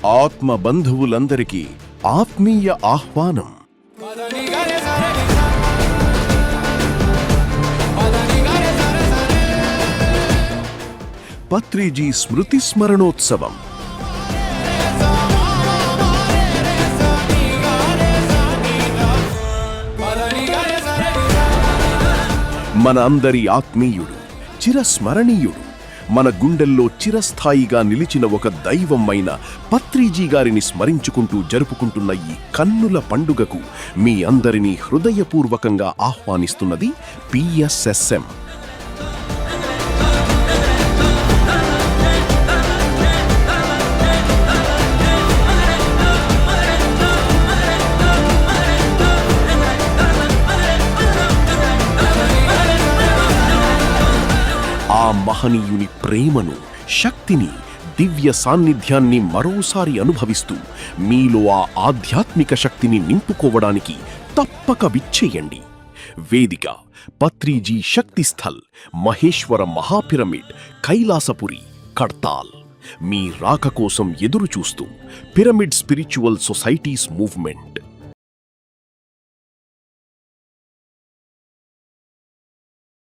ఆత్మ బంధువులందరికీ ఆత్మీయ ఆహ్వానం. పత్రిజీ స్మృతి స్మరణోత్సవం. మన అందరి ఆత్మీయుడు, చిరస్మరణీయుడు, మన గుండెల్లో చిరస్థాయిగా నిలిచిన ఒక దైవం అయిన పత్రిజీ గారిని స్మరించుకుంటూ జరుపుకుంటున్న ఈ కన్నుల పండుగకు మీ అందరినీ హృదయపూర్వకంగా ఆహ్వానిస్తున్నది PSSM. ఆ మహనీయుని ప్రేమను, శక్తిని, దివ్య సాన్నిధ్యాన్ని మరోసారి అనుభవిస్తూ మీలో ఆ ఆధ్యాత్మిక శక్తిని నింపుకోవడానికి తప్పక విచ్చేయండి. వేదిక పత్రిజీ శక్తిస్థల్, మహేశ్వర మహాపిరమిడ్, కైలాసపురి, కడ్తాల్. మీ రాక కోసం ఎదురుచూస్తూ పిరమిడ్ స్పిరిచువల్ సొసైటీస్ మూవ్మెంట్